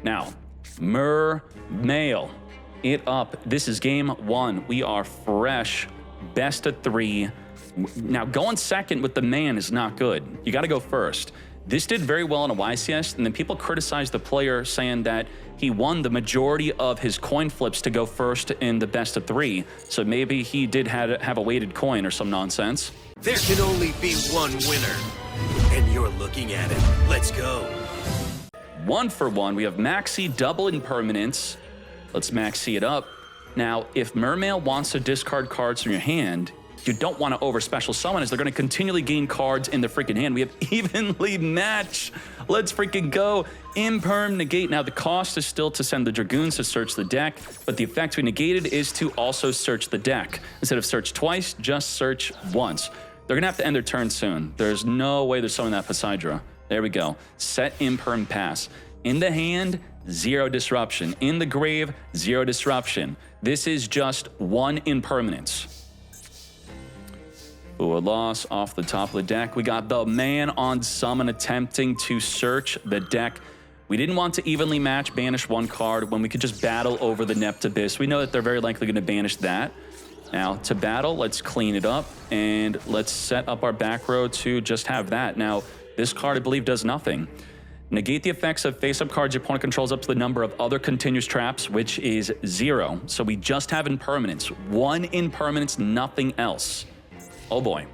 Now, Mermail it up. This is game 1. We are fresh, best of 3. Now, going second with the man is not good. You got to go first. This did very well in a YCS, and then people criticized the player saying that he won the majority of his coin flips to go first in the best of 3. So maybe he did have a weighted coin or some nonsense. There can only be one winner, and you're looking at it. Let's go. 1 for 1. We have Maxi double impermanence. Let's Maxi it up. Now, if Mermail wants to discard cards from your hand, you don't want to over special summon as they're going to continually gain cards in the freaking hand. We have evenly match. Let's freaking go. Imperm negate. Now the cost is still to send the Dragoons to search the deck, but the effect we negated is to also search the deck. Instead of search twice, just search once. They're going to have to end their turn soon. There's no way they're summoning that Poseidra. There we go. Set Imperm pass. In the hand, 0 disruption. In the grave, 0 disruption. This is just 1 impermanence. Ooh, a loss off the top of the deck. We got the man on summon attempting to search the deck. We didn't want to evenly match banish 1 card when we could just battle over the Abyss. We know that they're very likely going to banish that. Now, to battle, let's clean it up, and let's set up our back row to just have that. Now, this card, I believe, does nothing. Negate the effects of face-up cards your opponent controls up to the number of other continuous traps, which is 0. So we just have impermanence. 1 impermanence, nothing else. Oh boy.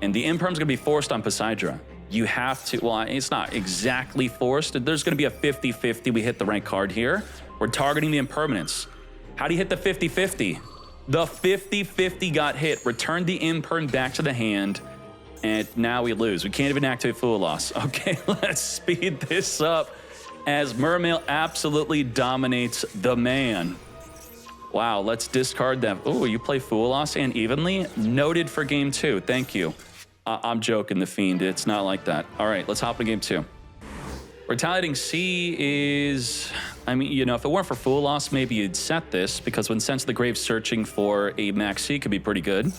And the imperm's gonna be forced on Poseidra. You have to, well, it's not exactly forced. There's gonna be a 50-50. We hit the right card here. We're targeting the impermanence. How do you hit the 50-50? The 50-50 got hit. Return the imperm back to the hand, and now we lose. We can't even activate Fool Loss. Okay, let's speed this up as Mermail absolutely dominates the man. Wow, let's discard them. Oh, you play Fool Loss and evenly? Noted for game 2. Thank you. I'm joking, the Fiend. It's not like that. All right, let's hop into game 2. Retaliating Sea is... I mean, you know, if it weren't for Fool Loss, maybe you'd set this, because when Sense of the Grave searching for a Max C could be pretty good.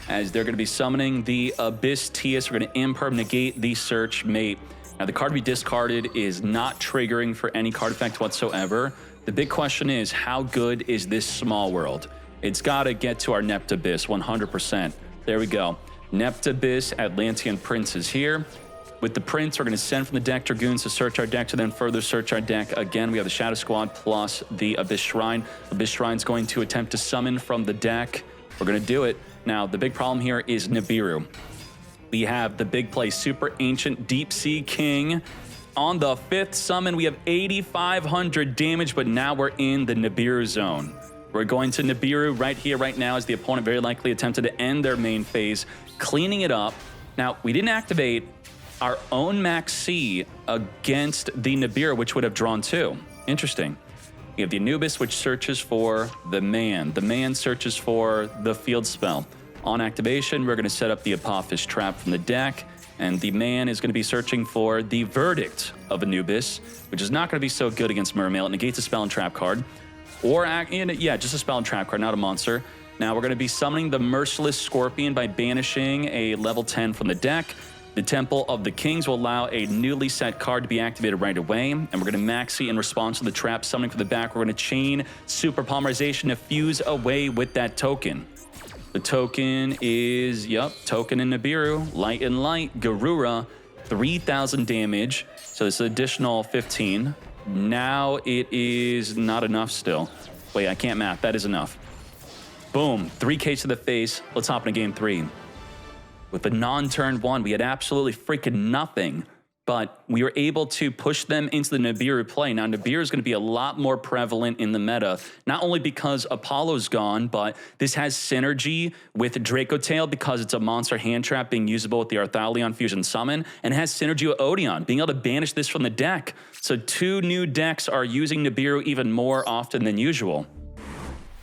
As they're going to be summoning the Abyss Tias, we're going to imperm negate the search mate. Now, the card to be discarded is not triggering for any card effect whatsoever. The big question is, how good is this small world? It's got to get to our Abyss 100%. There we go. Abyss, Atlantean Prince is here. With the Prince, we're going to send from the deck Dragoons to search our deck to then further search our deck. Again, we have the Shadow Squad plus the Abyss Shrine. Abyss Shrine's going to attempt to summon from the deck. We're going to do it. Now, the big problem here is Nibiru. We have the big play Super Ancient Deep Sea King. On the 5th summon, we have 8,500 damage, but now we're in the Nibiru zone. We're going to Nibiru right here, right now, as the opponent very likely attempted to end their main phase, cleaning it up. Now, we didn't activate our own Max C against the Nibiru, which would have drawn 2. Interesting. We have the Anubis, which searches for the man. The man searches for the field spell. On activation, we're going to set up the Apophis Trap from the deck, and the man is going to be searching for the Verdict of Anubis, which is not going to be so good against Mermail. It negates a spell and trap card. Or, yeah, just a spell and trap card, not a monster. Now we're going to be summoning the Merciless Scorpion by banishing a level 10 from the deck. The Temple of the Kings will allow a newly set card to be activated right away, and we're going to maxi in response to the trap summoning from the back. We're going to chain Super Polymerization to fuse away with that token. The token is, token in Nibiru, Light and Light, Garura, 3,000 damage, so this is additional 15. Now it is not enough still. Wait, I can't math, that is enough. Boom, 3K to the face. Let's hop into game 3. With the non-turn 1, we had absolutely freaking nothing, but we were able to push them into the Nibiru play. Now, Nibiru is going to be a lot more prevalent in the meta, not only because Apollo's gone, but this has synergy with Dracotail because it's a monster hand trap being usable with the Arthalion Fusion Summon, and it has synergy with Odeon, being able to banish this from the deck. So 2 new decks are using Nibiru even more often than usual.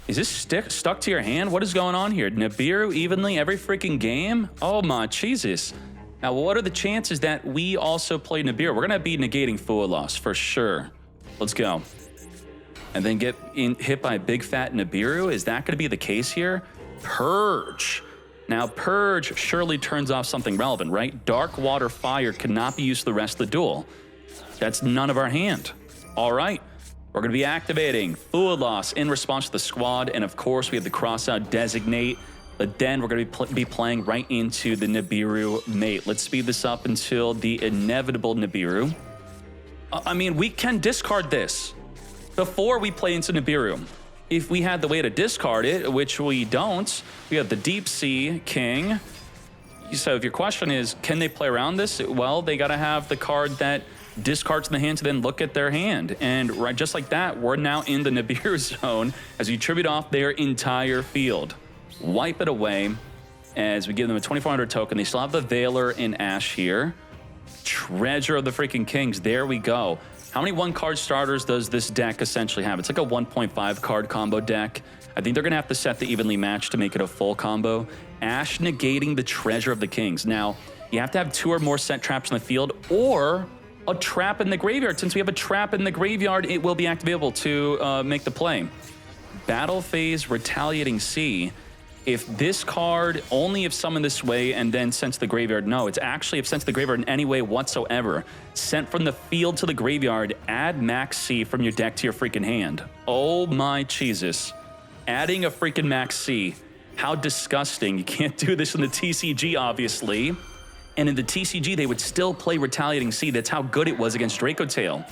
Is this stuck to your hand? What is going on here? Nibiru evenly every freaking game? Oh my Jesus. Now, what are the chances that we also play Nibiru? We're going to be negating Fool Loss for sure. Let's go. And then get hit by a big fat Nibiru? Is that going to be the case here? Purge. Now, Purge surely turns off something relevant, right? Dark Water Fire cannot be used the rest of the duel. That's none of our hand. All right. We're going to be activating Food Loss in response to the squad. And of course, we have the Crossout Designate. But then we're going to be playing right into the Nibiru mate. Let's speed this up until the inevitable Nibiru. I mean, we can discard this before we play into Nibiru. If we had the way to discard it, which we don't, we have the Deep Sea King. So if your question is, can they play around this? Well, they got to have the card that discards in the hand to then look at their hand. And right, just like that, we're now in the Nibiru zone as we tribute off their entire field. Wipe it away as we give them a 2400 token. They still have the Veiler in Ash here. Treasure of the freaking Kings. There we go. How many one-card starters does this deck essentially have? It's like a 1.5 card combo deck. I think they're going to have to set the evenly matched to make it a full combo. Ash negating the Treasure of the Kings. Now, you have to have 2 or more set traps in the field or a trap in the graveyard. Since we have a trap in the graveyard, it will be activatable to make the play. Battle Phase Retaliating Sea. If this card, only if summoned this way and then sent to the graveyard. No, it's actually if sent to the graveyard in any way whatsoever. Sent from the field to the graveyard, add Max C from your deck to your freaking hand. Oh my Jesus. Adding a freaking Max C. How disgusting. You can't do this in the TCG, obviously. And in the TCG, they would still play Retaliating Sea. That's how good it was against Dracotail.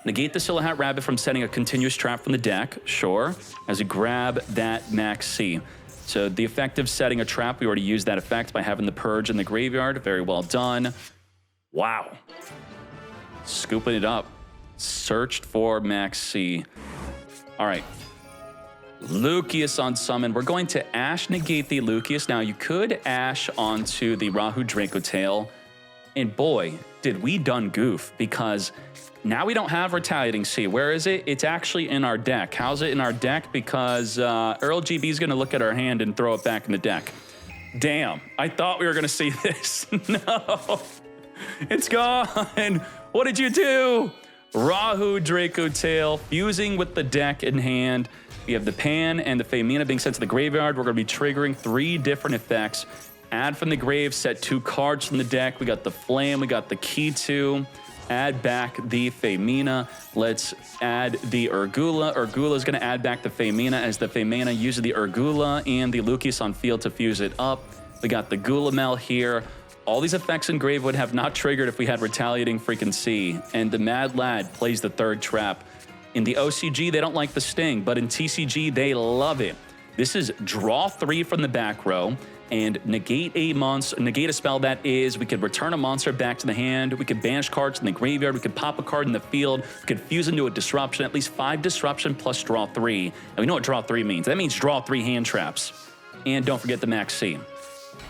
Negate the Silhouette Rabbit from setting a continuous trap from the deck, sure, as you grab that Max C. So the effect of setting a trap, we already used that effect by having the Purge in the graveyard. Very well done. Wow. Scooping it up. Searched for Max C. All right. Lucius on summon. We're going to Ash negate the Lucius. Now, you could Ash onto the Rahu Dracotail. And boy, did we done goof, because now we don't have Retaliating Sea. Where is it? It's actually in our deck. How's it in our deck? Because Earl GB is going to look at our hand and throw it back in the deck. Damn, I thought we were going to see this. No, it's gone. What did you do? Rahu Dracotail fusing with the deck in hand. We have the Pan and the Femina being sent to the graveyard. We're going to be triggering 3 different effects. Add from the grave, set 2 cards from the deck. We got the Flame, we got the Key 2. Add back the Femina. Let's add the Urgula. Urgula is going to add back the Femina as the Femina uses the Urgula and the Lucius on field to fuse it up. We got the Gulamel here. All these effects in grave would have not triggered if we had Retaliating freaking Sea. And the Mad Lad plays the 3rd trap. In the OCG, they don't like the Sting, but in TCG, they love it. This is draw 3 from the back row and negate a spell that is, we could return a monster back to the hand, we could banish cards in the graveyard, we could pop a card in the field, we could fuse into a disruption, at least 5 disruption plus draw 3. And we know what draw 3 means. That means draw 3 hand traps. And don't forget the Max C.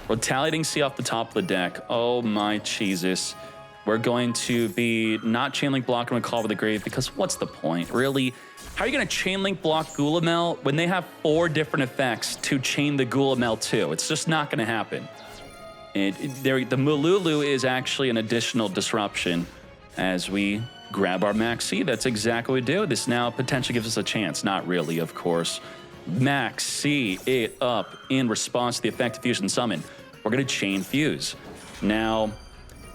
Retaliating Sea off the top of the deck. Oh my Jesus. We're going to be not Chain Link blocking with Call of the Grave, because what's the point, really? How are you going to Chain Link block Gulamel when they have 4 different effects to chain the Gulamel to? It's just not going to happen. The Mululu is actually an additional disruption as we grab our Max C. That's exactly what we do. This now potentially gives us a chance. Not really, of course. Max C it up in response to the effect of Fusion Summon. We're going to Chain Fuse. Now,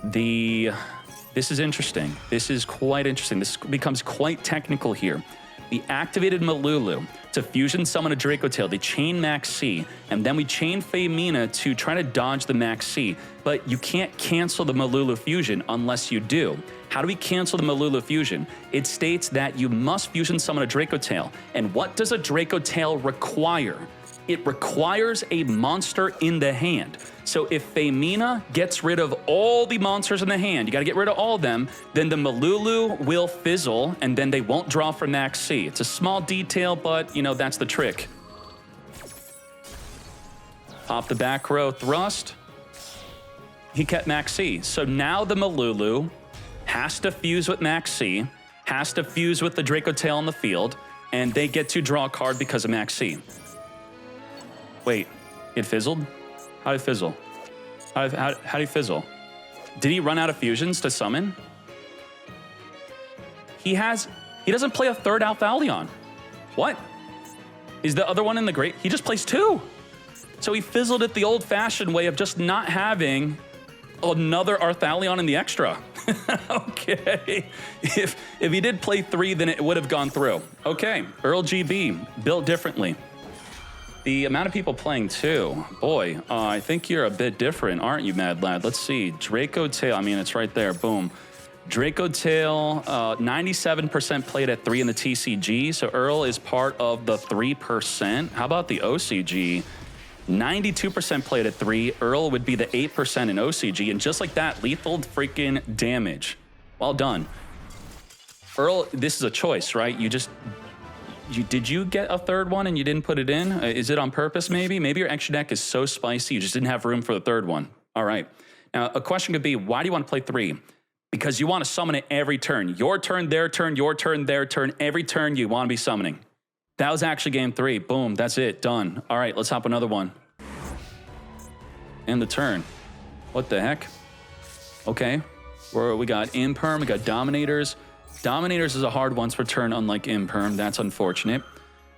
this is interesting. This is quite interesting. This becomes quite technical here. We activated Mululu to fusion summon a Dracotail. They chain Max C, and then we chain Femina to try to dodge the Max C. But you can't cancel the Mululu fusion unless you do. How do we cancel the Mululu fusion? It states that you must fusion summon a Dracotail. And what does a Dracotail require? It requires a monster in the hand. So if Femina gets rid of all the monsters in the hand, you got to get rid of all of them, then the Mululu will fizzle, and then they won't draw for Max C. It's a small detail, but, you know, that's the trick. Pop the back row thrust. He kept Max C. So now the Mululu has to fuse with Max C, has to fuse with the Dracotail on the field, and they get to draw a card because of Max C. Wait, it fizzled? How did it fizzle? How did he fizzle? Did he run out of fusions to summon? He doesn't play a 3rd Althalion. What? Is the other one in the great? He just plays 2. So he fizzled it the old-fashioned way of just not having another Arthalion in the extra. Okay. If he did play 3, then it would have gone through. Okay, Earl GB, built differently. The amount of people playing too. Boy, I think you're a bit different, aren't you, Mad Lad? Let's see. Dracotail, I mean, it's right there. Boom. Dracotail, 97% played at 3 in the TCG, so Earl is part of the 3%. How about the OCG? 92% played at 3. Earl would be the 8% in OCG, and just like that, lethal freaking damage. Well done. Earl, this is a choice, right? Did you get a third one and you didn't put it in? Is it on purpose, maybe? Maybe your extra deck is so spicy you just didn't have room for the third one. All right. Now, a question could be, why do you want to play 3? Because you want to summon it every turn. Your turn, their turn, your turn, their turn. Every turn you want to be summoning. That was actually game 3. Boom, that's it, done. All right, let's hop another one. End the turn. What the heck? Okay, we got Imperm, we got Dominators. Dominators is a hard once per turn, unlike Imperm. That's unfortunate.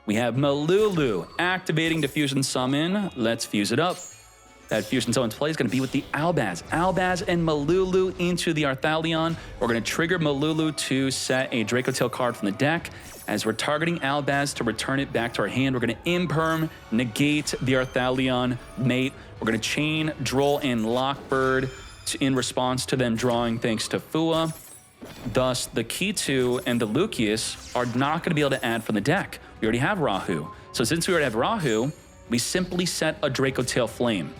We have Malulu activating Diffusion Summon. Let's fuse it up. That Fusion Summon's play is going to be with the Albaz. Albaz and Malulu into the Arthalion. We're going to trigger Malulu to set a Dracotail card from the deck. As we're targeting Albaz to return it back to our hand, we're going to Imperm, negate the Arthalion mate. We're going to chain Droll and Lockbird in response to them drawing thanks to Fua. Thus, the Kitu and the Lucius are not going to be able to add from the deck. We already have Rahu. So since we already have Rahu, we simply set a Dracotail Flame.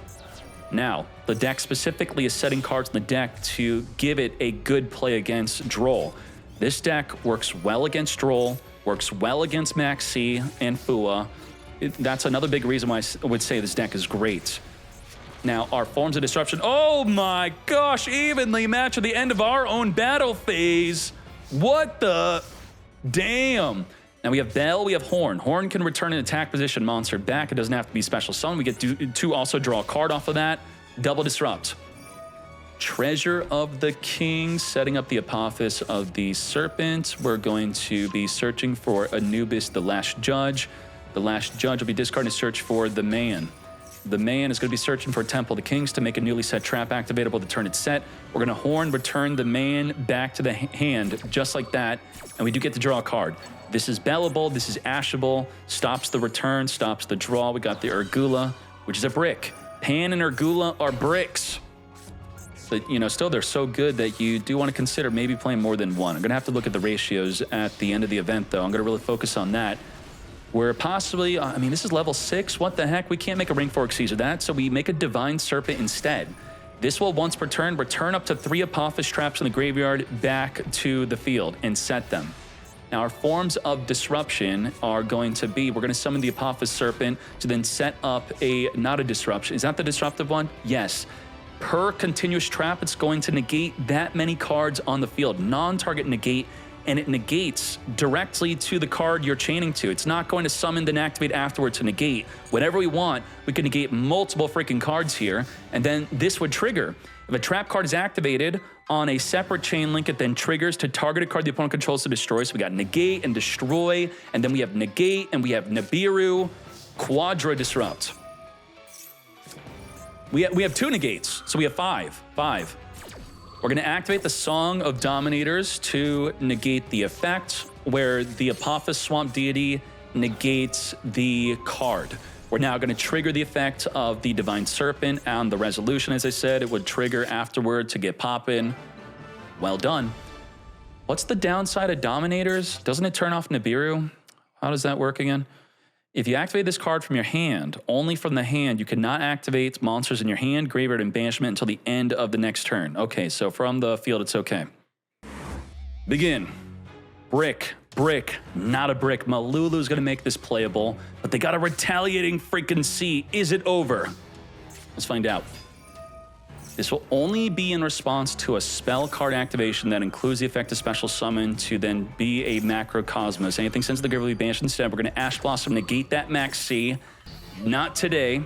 Now, the deck specifically is setting cards in the deck to give it a good play against Droll. This deck works well against Droll, works well against Maxi and Fua. That's another big reason why I would say this deck is great. Now, our Forms of Disruption. Oh my gosh, evenly matched at the end of our own battle phase. What the? Damn. Now we have Bell, we have Horn. Horn can return an attack position monster back. It doesn't have to be special summon. We get to also draw a card off of that. Double Disrupt. Treasure of the King, setting up the Apophis of the Serpent. We're going to be searching for Anubis, the Last Judge. The Last Judge will be discarding to search for the Man. The Man is going to be searching for Temple of the Kings to make a newly set trap activatable to turn it set. We're going to Horn, return the Man back to the hand, just like that. And we do get to draw a card. This is Bellable, this is Ashable, stops the return, stops the draw. We got the Urgula, which is a brick. Pan and Urgula are bricks. But, you know, still they're so good that you do want to consider maybe playing more than one. I'm going to have to look at the ratios at the end of the event, though. I'm going to really focus on that. We're possibly, I mean, this is level 6. What the heck? We can't make a Ring Fork Caesar that, so we make a Divine Serpent instead. This will, once per turn, return up to 3 Apophis traps in the graveyard back to the field and set them. Now, our Forms of Disruption are going to be, we're going to summon the Apophis Serpent to then set up not a disruption. Is that the disruptive one? Yes. Per continuous trap, it's going to negate that many cards on the field. Non-target negate, and it negates directly to the card you're chaining to. It's not going to summon then activate afterwards to negate. Whenever we want, we can negate multiple freaking cards here, and then this would trigger. If a trap card is activated on a separate chain link, it then triggers to target a card the opponent controls to destroy. So we got negate and destroy, and then we have negate, and we have Nibiru, Quadra Disrupt. We have 2 negates, so we have 5. We're going to activate the Song of Dominators to negate the effect, where the Apophis Swamp Deity negates the card. We're now going to trigger the effect of the Divine Serpent on the resolution. As I said, it would trigger afterward to get poppin'. Well done. What's the downside of Dominators? Doesn't it turn off Nibiru? How does that work again? If you activate this card from your hand, only from the hand, you cannot activate monsters in your hand, graveyard, and banishment until the end of the next turn. Okay, so from the field, it's okay. Begin. Brick, not a brick. Malulu's gonna make this playable, but they got a retaliating freaking C. Is it over? Let's find out. This will only be in response to a spell card activation that includes the effect of special summon to then be a Macrocosmos. Anything sent to the graveyard will be banished instead. We're gonna Ash Blossom, negate that Max C. Not today.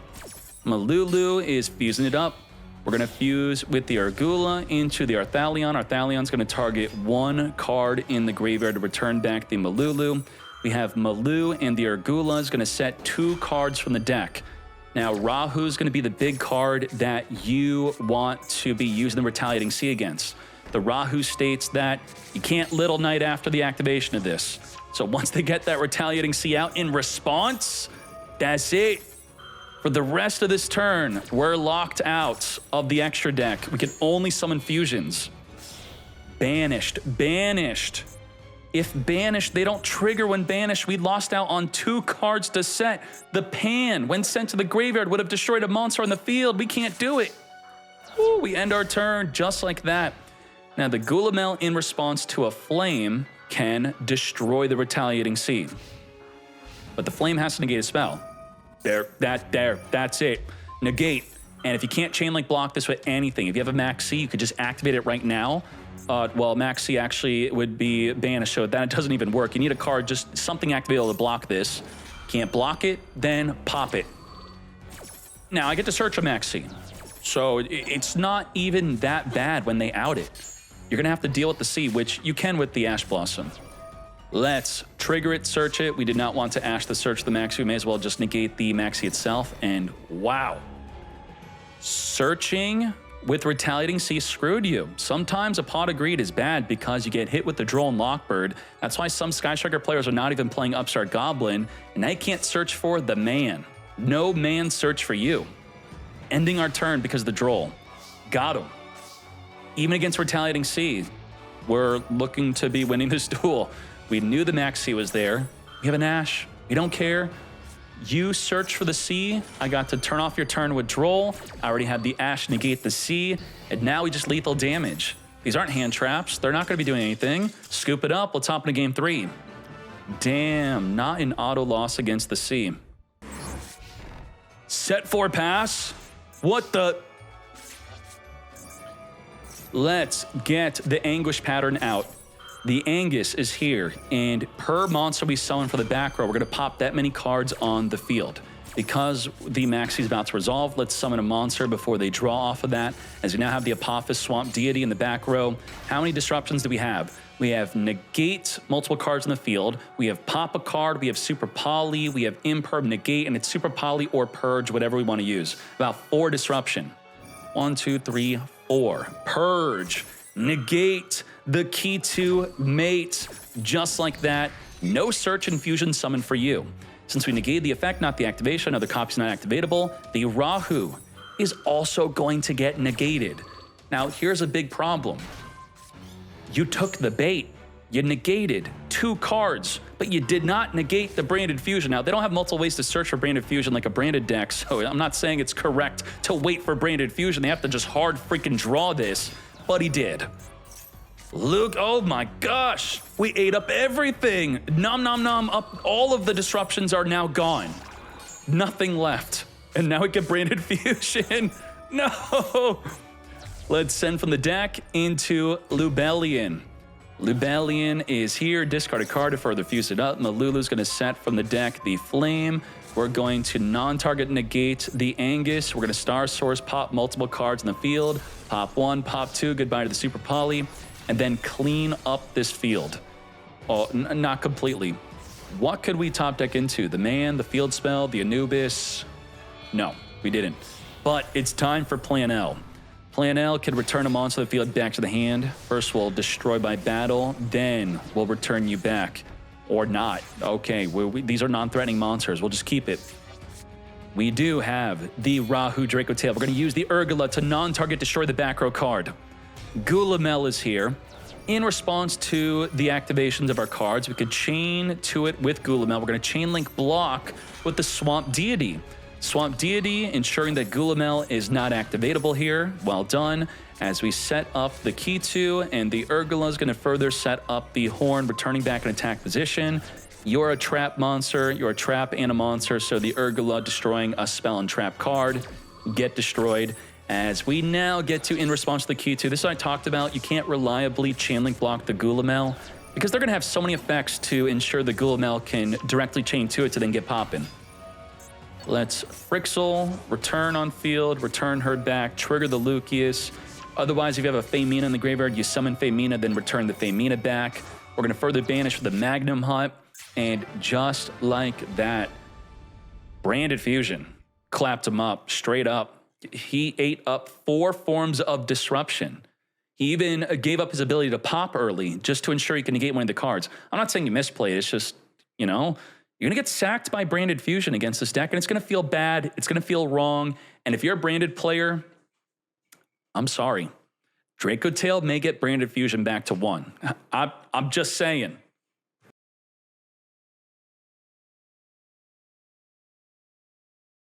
Malulu is fusing it up. We're going to fuse with the Urgula into the Arthalion. Arthalion's going to target 1 card in the graveyard to return back the Malulu. We have Malu, and the Urgula is going to set 2 cards from the deck. Now, Rahu's going to be the big card that you want to be using the Retaliating Sea against. The Rahu states that you can't Little Knight after the activation of this. So once they get that Retaliating Sea out in response, that's it. For the rest of this turn, we're locked out of the extra deck. We can only summon fusions. Banished, banished. If banished, they don't trigger when banished. We lost out on 2 cards to set. The Pan, when sent to the graveyard, would have destroyed a monster on the field. We can't do it. Woo, we end our turn just like that. Now, the Gulamel, in response to a Flame, can destroy the Retaliating Sea. But the Flame has to negate a spell. That's it. Negate. And if you can't Chain Link block this with anything, if you have a Max C, you could just activate it right now. Well, Max C actually would be banished, so that doesn't even work. You need a card, just something activatable to block this. Can't block it, then pop it. Now, I get to search a Max C. So it's not even that bad when they out it. You're gonna have to deal with the C, which you can with the Ash Blossom. Let's trigger it, search it. We did not want to Ash the search the Maxi. We may as well just negate the Maxi itself, and wow. Searching with Retaliating Sea screwed you. Sometimes a Pot of Greed is bad because you get hit with the Droll and Lockbird. That's why some Sky Striker players are not even playing Upstart Goblin, and they can't search for the man. No man search for you. Ending our turn because of the Droll. Got him. Even against Retaliating Sea, we're looking to be winning this duel. We knew the Maxi was there. We have an Ash. We don't care. You search for the C. I got to turn off your turn with Droll. I already had the Ash negate the C. And now we just lethal damage. These aren't hand traps. They're not going to be doing anything. Scoop it up. Let's hop into game 3. Damn, not an auto loss against the C. Set 4 pass. What the? Let's get the Anguish pattern out. The Angus is here, and per monster we summon for the back row, we're going to pop that many cards on the field. Because the Maxi is about to resolve, let's summon a monster before they draw off of that. As we now have the Apophis Swamp Deity in the back row, how many disruptions do we have? We have negate multiple cards in the field. We have pop a card. We have super poly. We have imperb, negate, and it's super poly or purge, whatever we want to use. About 4 disruption. 1, 2, 3, 4. Purge, negate, the key to mate. Just like that. No search and fusion summon for you. Since we negated the effect, not the activation, another copy's not activatable, the Rahu is also going to get negated. Now, here's a big problem. You took the bait. You negated 2 cards, but you did not negate the Branded Fusion. Now, they don't have multiple ways to search for Branded Fusion like a branded deck, so I'm not saying it's correct to wait for Branded Fusion. They have to just hard freaking draw this, but he did. Luke, oh my gosh, we ate up everything. Nom nom nom, up. All of the disruptions are now gone. Nothing left. And now we get Branded Fusion. No. Let's send from the deck into Lubellion. Lubellion is here. Discard a card to further fuse it up. Malulu's going to set from the deck the Flame. We're going to non-target negate the Angus. We're going to Star Source, pop multiple cards in the field. Pop 1, pop 2, goodbye to the Super Poly. And then clean up this field. Oh, not completely. What could we top deck into? The Man, the Field Spell, the Anubis? No, we didn't. But it's time for Plan L. Plan L can return a monster to the field back to the hand. First we'll destroy by battle, then we'll return you back. Or not. Okay, these are non-threatening monsters. We'll just keep it. We do have the Rahu Dracotail. We're going to use the Urgula to non-target destroy the back row card. Gulamel is here. In response to the activations of our cards, we could chain to it with Gulamel. We're going to chain link block with the Swamp Deity. Swamp Deity ensuring that Gulamel is not activatable here. Well done. As we set up the Kitu, and the Urgula is going to further set up the Horn, returning back in attack position. You're a trap monster. You're a trap and a monster, so the Urgula destroying a spell and trap card. Get destroyed. As we now get to, in response to the Kitu, this is what I talked about. You can't reliably chain link block the Gulamel because they're going to have so many effects to ensure the Gulamel can directly chain to it to then get popping. Let's Frixel, return on field, return her back, trigger the Lucius. Otherwise, if you have a Femina in the graveyard, you summon Femina, then return the Femina back. We're going to further banish with the Magnum Hut, and just like that, Branded Fusion clapped him up, straight up. He ate up 4 forms of disruption. even gave up his ability to pop early just to ensure he can negate one of the cards. I'm not saying you misplayed. It's just, you know, you're going to get sacked by Branded Fusion against this deck, and it's going to feel bad. It's going to feel wrong. And if you're a Branded player, I'm sorry. Dracotail may get Branded Fusion back to 1. I'm just saying.